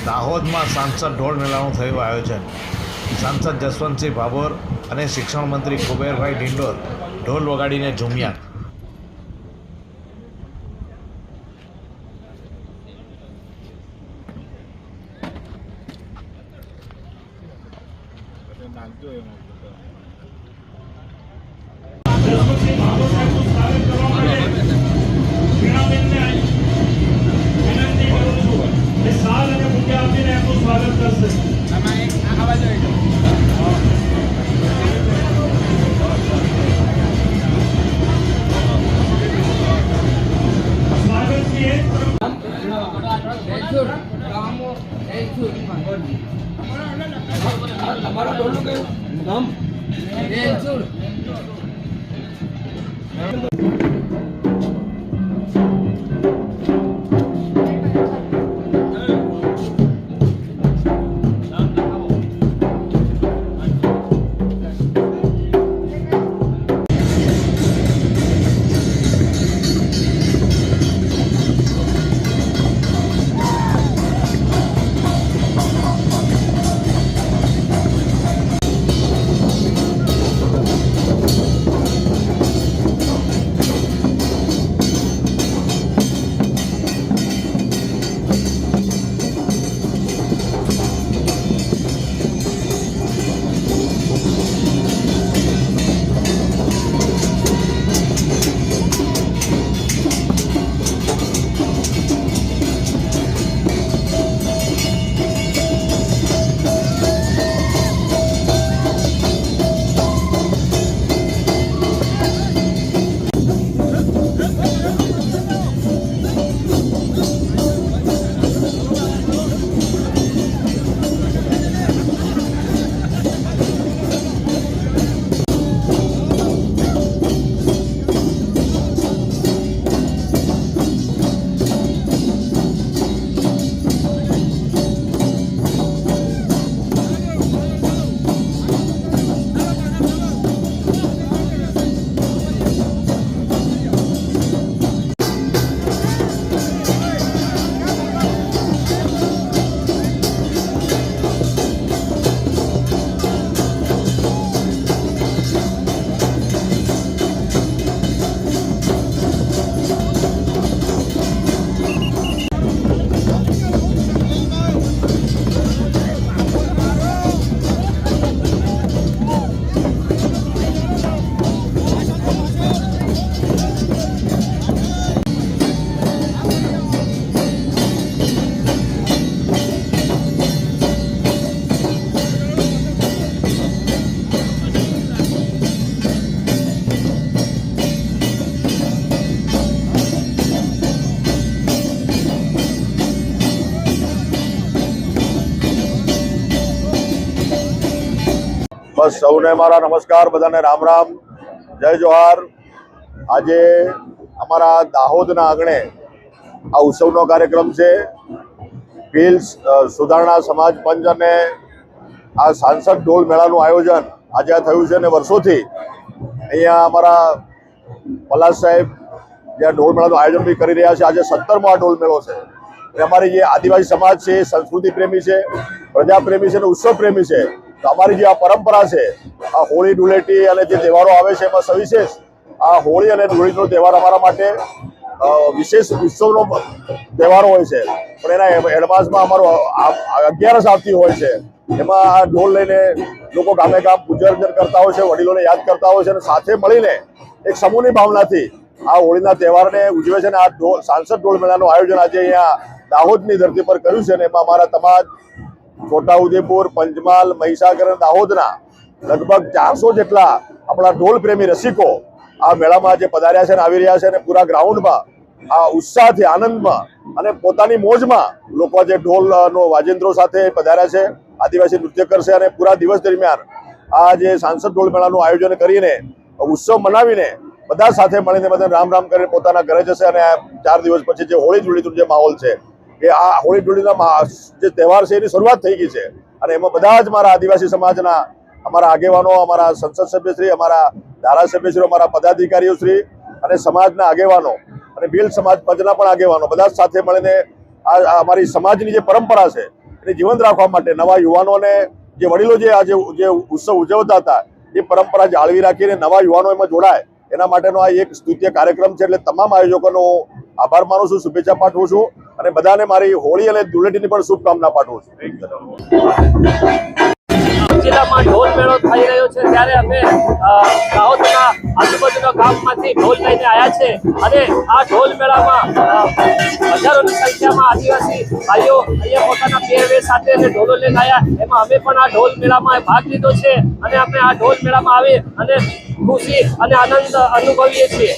દાહોદમાં સાંસદ ઢોલ મેળાનું થયું આયોજન। સાંસદ જસવંતસિંહ ભાભોર અને શિક્ષણ મંત્રી કુબેરભાઈ ડિંડોર ઢોલ વગાડીને ઝૂમ્યા। बस सौने मारा नमस्कार, बधाने राम राम, जय जोहार। आज अमरा दाहोदना आंगणे आ उत्सवनो कार्यक्रम है। भील सुधारणा समाज पंच अने आ सांसद ढोल मेळानुं आयोजन आज थयुं छे ने वर्षोथी अहींया अमरा पलास साहेब जे ढोल मेळानुं आयोजन बी करी रह्या छे। आज 17मो आ ढोल मेळो छे। अमारी जे आदिवासी समाज है, संस्कृति प्रेमी है, प्रजा प्रेमी है, उत्सव प्रेमी है। तो अमारी जो आ परंपरा है, आ होली धूळेटी अने जे तहेवारो आवे छे एमां सविशेष आ होली अने धूळेटीनो तहेवार अमारा माटे विशेष उत्सवनो तहेवार होय छे। पण एना एडवांसमां अमारो 11 आवती होय छे। एमां आ ढोल लईने लोको गामे गाम पूजा अर्चन करता होय छे, वडीलोने याद करता होय छे अने साथे मळीने एक समूहनी भावनाथी आ होळीना तहेवारने उजवे छे। आ सांसद ढोल मेळानुं आयोजन आज अहींया दाहोदनी धरती पर कर्युं छे। एमां अमारा समाज छोटाउदेपुर, पंचमहाल, महीसागर और दाहोदना लगभग 400 जेटला अपना ढोल प्रेमी रसिको आ मेला में आज पधार्या छे, आवी रह्या छे। पूरा ग्राउंड में आ उत्साह थी आनंद में अने पोतानी मौज में लोको जे ढोल नो वाजेंद्रो साथे पधार्या छे, आदिवासी नृत्य करशे अने पूरा दिवस दरमियान आ जे सांसद ढोल मेळानुं आयोजन करीने उत्सव मनावीने बधा साथे मळीने बधाने राम राम करीने पोताना घरे जशे। अने 4 दिवस पछी जे होळी धूळेटीनो जे माहोल छे કે આ હોળી ધૂળેટીના જે તહેવાર છે એની શરૂઆત થઈ ગઈ છે અને એમાં બધા જ મારા આદિવાસી સમાજના અમારા આગેવાનો, અમારા સંસદ સભ્યશ્રી, અમારા ધારાસભ્યશ્રી, અમારા પદાધિકારીઓશ્રી અને સમાજના આગેવાનો અને ભીલ સમાજ પંચના પણ આગેવાનો બધા જ સાથે મળીને આ અમારી સમાજની જે પરંપરા છે એને જીવંત રાખવા માટે નવા યુવાનોને, જે વડીલો જે આજે જે ઉત્સવ ઉજવતા હતા એ પરંપરા જાળવી રાખીને નવા યુવાનો એમાં જોડાય એના માટેનો આ એક સ્તુત્ય કાર્યક્રમ છે. એટલે તમામ આયોજકોનો આભાર માનું છું, શુભેચ્છા પાઠવું છું અને બધાને મારી હોળી અને ધૂળેટીની પણ શુભકામના પાઠવું છું. જિલ્લામાં ઢોલ મેળો થઈ રહ્યો છે ત્યારે અમે દાહોદના આજુબાજુના ગામમાંથી ઢોલ લઈને આવ્યા છે અને આ ઢોલ મેળામાં હજારોની સંખ્યામાં આદિવાસી ભાઈઓ અહીંયા પોતાના પહેરવેશ સાથે અને ઢોલો લઈને આવ્યા. એમાં અમે પણ આ ઢોલ મેળામાં ભાગ લીધો છે અને અમે આ ઢોલ મેળામાં આવી અને ખુશી અને આનંદ અનુભવીએ છીએ.